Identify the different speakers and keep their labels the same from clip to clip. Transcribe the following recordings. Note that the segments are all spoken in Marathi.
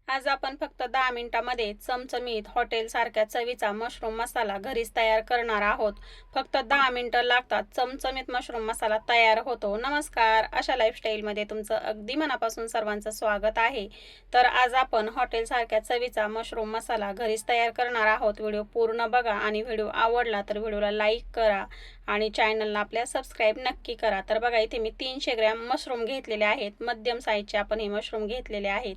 Speaker 1: आज आपण फक्त 10 मिनिटांमध्ये चमचमीत हॉटेलसारख्या चवीचा मशरूम मसाला घरीच तयार करणार आहोत. फक्त 10 मिनिटं लागतात. चमचमीत मशरूम मसाला तयार होतो. नमस्कार, अशा लाईफस्टाईलमध्ये तुमचं अगदी मनापासून सर्वांचं स्वागत आहे. तर आज आपण हॉटेलसारख्या चवीचा मशरूम मसाला घरीच तयार करणार आहोत. व्हिडिओ पूर्ण बघा आणि व्हिडिओ आवडला तर व्हिडिओला लाईक करा आणि चॅनलला आपल्या सबस्क्राईब नक्की करा. तर बघा, इथे मी 300 ग्रॅम मशरूम घेतलेले आहेत. मध्यम साईजचे आपण हे मशरूम घेतलेले आहेत.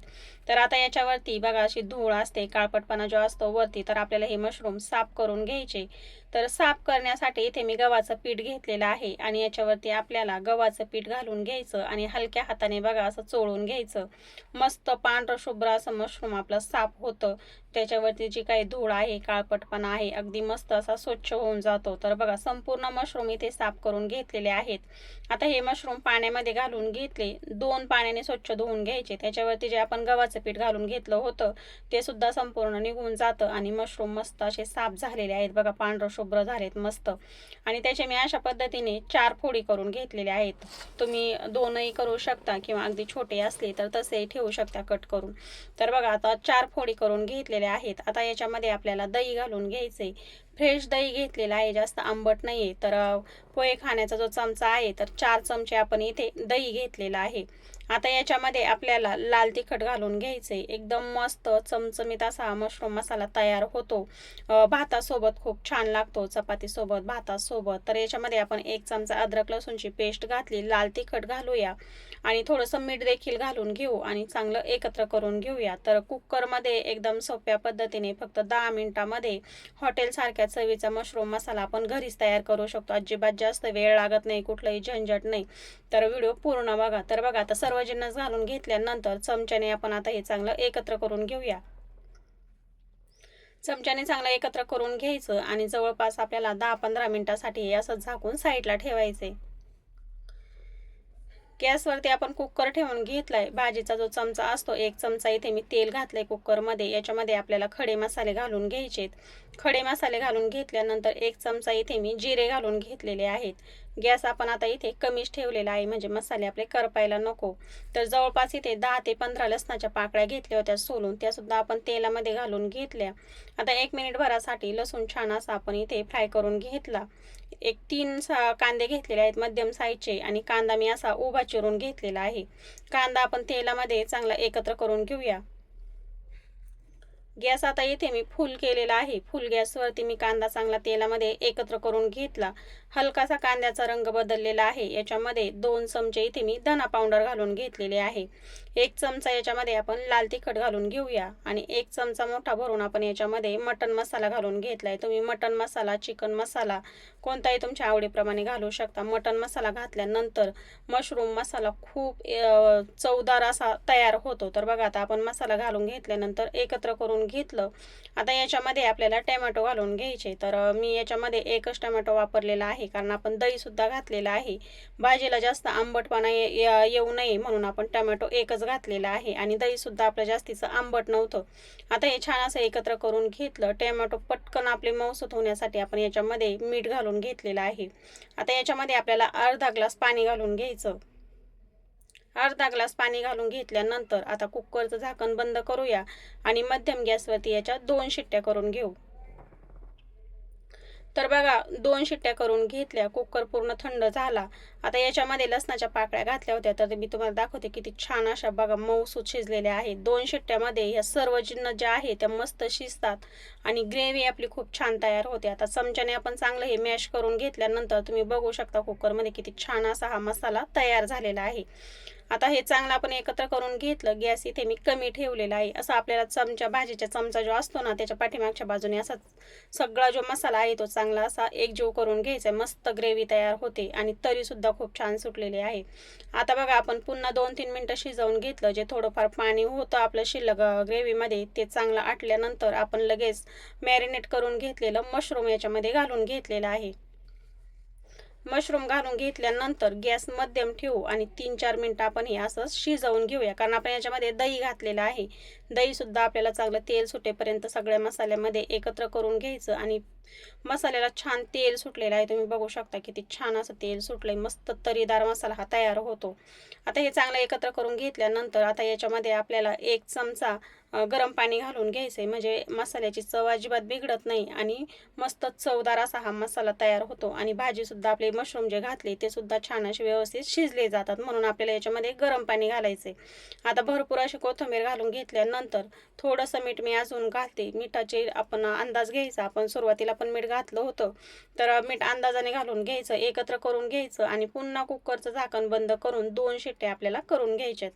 Speaker 1: तर आता याच्यावरती बघा अशी धूळ असते, काळपटपणा जो असतो वरती, तर आपल्याला हे मशरूम साफ करून घ्यायचे. तर साफ करण्यासाठी इथे मी गव्हाचं पीठ घेतलेलं आहे आणि याच्यावरती आपल्याला गव्हाचं पीठ घालून घ्यायचं आणि हलक्या हाताने बघा असं चोळून घ्यायचं. मस्त पांढरं शुभ्र असं मशरूम आपलं साफ होतं. त्याच्यावरती जी काही धूळ आहे, काळपटपणा आहे, अगदी मस्त असा स्वच्छ होऊन जातो. तर बघा, संपूर्ण मशरूम इथे साफ करून घेतलेले आहेत. आता हे मशरूम पाण्यामध्ये घालून घेतले. 2 पाण्याने स्वच्छ धुवून घ्यायचे. त्याच्यावरती जे आपण गव्हाचं पीठ घालून घेतलं होतं ते सुद्धा संपूर्ण निघून जातं आणि मशरूम मस्त असे साफ झालेले आहेत. बघा, पांढरं शुभ्र झालेत मस्त. आणि त्याचे मी अशा पद्धतीने 4 फोडी करून घेतलेले आहेत. तुम्ही 2ही करू शकता किंवा अगदी छोटे असले तर तसेही ठेवू शकता कट करून. तर बघा, आता 4 फोडी करून घेतलेले आहेत. आता याच्यामध्ये आपल्याला दही घालून घ्यायचे. फ्रेश दही घेतलेला आहे, जास्त आंबट नाही आहे. तर पोहे खाण्याचा जो चमचा आहे तर 4 चमचे आपण इथे दही घेतलेला आहे. आता याच्यामध्ये आपल्याला लाल तिखट घालून घ्यायचे. एकदम मस्त चमचमीत असा मशरूम मसाला तयार होतो. भातासोबत खूप छान लागतो, चपातीसोबत, भातासोबत. तर याच्यामध्ये आपण 1 चमचा अद्रक लसूणची पेस्ट घातली, लाल तिखट घालूया आणि थोडंसं मीठ देखील घालून घेऊ आणि चांगलं एकत्र करून घेऊया. तर कुकरमध्ये एकदम सोप्या पद्धतीने फक्त 10 मिनिटांमध्ये हॉटेलसारख्या चवीचा मशरूम मसाला आपण घरीच तयार करू शकतो. अजिबात जास्त वेळ लागत नाही, कुठलंही झंझट नाही. तर व्हिडिओ पूर्ण बघा. तर बघा, आता सर्व जिन्नस घालून घेतल्यानंतर चमच्याने आपण आता हे चांगलं एकत्र करून घेऊया. चमच्याने चांगलं एकत्र करून घ्यायचं आणि जवळपास आपल्याला 10-15 मिनिटासाठी हे असं झाकून साईडला ठेवायचे. गॅसवरती आपण कुकर ठेवून घेतलाय. भाजीचा जो चमचा असतो, 1 चमचा इथे मी तेल घातलंय कुकरमध्ये. याच्यामध्ये आपल्याला खडे मसाले घालून घ्यायचेत. खडे मसाले घालून घेतल्यानंतर 1 चमचा इथे मी जिरे घालून घेतलेले आहेत. गॅस आपण आता इथे कमीच ठेवलेला आहे, म्हणजे मसाले आपले करपायला नको. तर जवळपास इथे 10 ते 15 लसणाच्या पाकळ्या घेतल्या होत्या सोलून, त्यासुद्धा आपण तेलामध्ये घालून घेतल्या. आता 1 मिनिटभरासाठी लसूण छान असा आपण इथे फ्राय करून घेतला. एक 3 कांदे घेतलेले आहेत मध्यम साईजचे आणि कांदा मी असा उभा चिरून घेतलेला आहे. कांदा आपण तेलामध्ये चांगला एकत्र करून घेऊया. गॅस आता इथे मी फुल केलेला आहे. फुल गॅसवरती मी कांदा चांगला तेलामध्ये एकत्र करून घेतला. हलकासा कांद्याचा रंग बदललेला आहे. याच्यामध्ये 2 चमचे इथे मी धना पावडर घालून घेतलेले आहे. 1 चमचा याच्यामध्ये आपण लाल तिखट घालून घेऊया आणि 1 चमचा मोठा भरून आपण याच्यामध्ये मटण मसाला घालून घेतलाय. तुम्ही मटण मसाला, चिकन मसाला कोणताही तुमच्या आवडीप्रमाणे घालू शकता. मटण मसाला घातल्यानंतर मशरूम मसाला खूप चवदार असा तयार होतो. तर बघा, आता आपण मसाला घालून घेतल्यानंतर एकत्र करून घेतलं. आता याच्यामध्ये आपल्याला टोमॅटो घालून घ्यायचे. तर मी याच्यामध्ये 1च टोमॅटो वापरलेला आहे, कारण आपण दही सुद्धा घातलेलं आहे. भाजीला जास्त आंबटपणा येऊ नये म्हणून आपण टोमॅटो 1च घातलेला आहे आणि दही सुद्धा आपलं जास्तीचं आंबट नव्हतं. आता हे छान असं एकत्र करून घेतलं. टोमॅटो पटकन आपले मऊसूत होण्यासाठी आपण याच्यामध्ये मीठ घालून घेतलेलं आहे. आता याच्यामध्ये आपल्याला अर्धा ग्लास पाणी घालून घ्यायचं. अर्धा ग्लास पाणी घालून घेतल्यानंतर आता कुकरचं झाकण बंद करूया आणि मध्यम गॅसवरती याच्या 2 शिट्ट्या करून घेऊ. तर बघा, 2 शिट्ट्या करून घेतल्या. कुकर पूर्ण थंड झाला. आता याच्यामध्ये लसणाच्या पाकळ्या घातल्या होत्या, तर मी तुम्हाला दाखवते किती छान अशा बघा मऊसूत शिजलेल्या आहेत. 2 शिट्ट्यामध्ये ह्या सर्व जिन्नस ज्या आहेत त्या मस्त शिजतात आणि ग्रेव्ही आपली खूप छान तयार होते. आता चमच्याने आपण चांगलं हे मॅश करून घेतल्यानंतर तुम्ही बघू शकता कुकरमध्ये किती छान असा हा मसाला तयार झालेला आहे. आता हे चांगलं आपण एकत्र करून घेतलं. गॅस इथे मी कमी ठेवलेला आहे. असा आपल्याला चमचा, भाजीचा चमचा जो असतो ना, त्याच्या पाठीमागच्या बाजूने असा सगळा जो मसाला आहे तो चांगला असा एकजीव करून घ्यायचा. मस्त ग्रेव्ही तयार होते आणि तरीसुद्धा खूप छान सुटलेली आहे. आता बघा, आपण पुन्हा 2-3 मिनिटं शिजवून घेतलं. जे थोडंफार पाणी होतं आपलं शिल्लक ग्रेव्हीमध्ये ते चांगलं आटल्यानंतर आपण लगेच मॅरिनेट करून घेतलेलं मशरूम याच्यामध्ये घालून घेतलेलं आहे. मशरूम घालून घेतल्यानंतर गॅस मध्यम ठेवू आणि 3-4 मिनिटं आपण हे असं शिजवून घेऊया, कारण आपण याच्यामध्ये दही घातलेलं आहे. दहीसुद्धा आपल्याला चांगलं तेल सुटेपर्यंत सगळ्या मसाल्यामध्ये एकत्र करून घ्यायचं आणि मसाल्याला छान तेल सुटलेलं आहे. तुम्ही बघू शकता किती छान असं तेल सुटलंय. मस्त तरीदार मसाला हा तयार होतो. आता हे चांगलं एकत्र करून घेतल्यानंतर आता याच्यामध्ये आपल्याला 1 चमचा गरम पाणी घालून घ्यायचं आहे, म्हणजे मसाल्याची चव अजिबात बिघडत नाही आणि मस्त चवदार असा हा मसाला तयार होतो. आणि भाजीसुद्धा आपले मशरूम जे घातले ते सुद्धा छान असे व्यवस्थित शिजले जातात, म्हणून आपल्याला याच्यामध्ये गरम पाणी घालायचं आहे. आता भरपूर अशी कोथिंबीर घालून घेतल्यानंतर थोडंसं मीठ मी अजून घालते. मिठाचे आपण अंदाज घ्यायचा, आपण सुरुवातीला पण मीठ घातलं होतं, तर मीठ अंदाजाने घालून घ्यायचं, एकत्र करून घ्यायचं आणि पुन्हा कुकरचं झाकण बंद करून 2 शिट्ट्या आपल्याला करून घ्यायच्यात.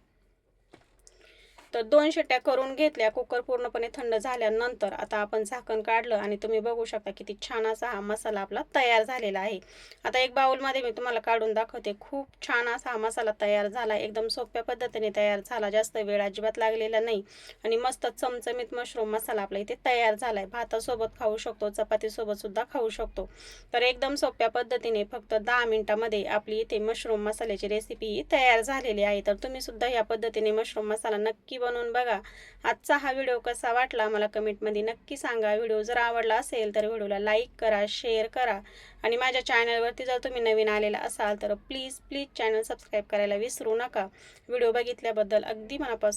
Speaker 1: तर 2 शिट्ट्या करून घेतल्या. कुकर पूर्णपणे थंड झाल्यानंतर आता आपण झाकण काढलं आणि तुम्ही बघू शकता किती छान असा हा मसाला आपला तयार झालेला आहे. आता एक बाउलमध्ये मी तुम्हाला काढून दाखवते. खूप छान असा हा मसाला तयार झाला. एकदम सोप्या पद्धतीने तयार झाला, जास्त वेळ अजिबात लागलेला नाही आणि मस्त चमचमीत मशरूम मसाला आपला इथे तयार झाला आहे. भातासोबत खाऊ शकतो, चपातीसोबत सुद्धा खाऊ शकतो. तर एकदम सोप्या पद्धतीने फक्त 10 मिनिटामध्ये आपली इथे मशरूम मसाल्याची रेसिपी तयार झालेली आहे. तर तुम्ही सुद्धा या पद्धतीने मशरूम मसाला नक्की बनवून बघा. आजचा हा व्हिडिओ कसा वाटला मला कमेंटमध्ये नक्की सांगा. व्हिडिओ जर आवडला असेल तर व्हिडिओला लाईक करा, शेअर करा आणि माझ्या चॅनलवरती जर तुम्ही नवीन आलेला असाल तर प्लीज चॅनल सबस्क्राईब करायला विसरू नका. व्हिडिओ बघितल्याबद्दल अगदी मनापासून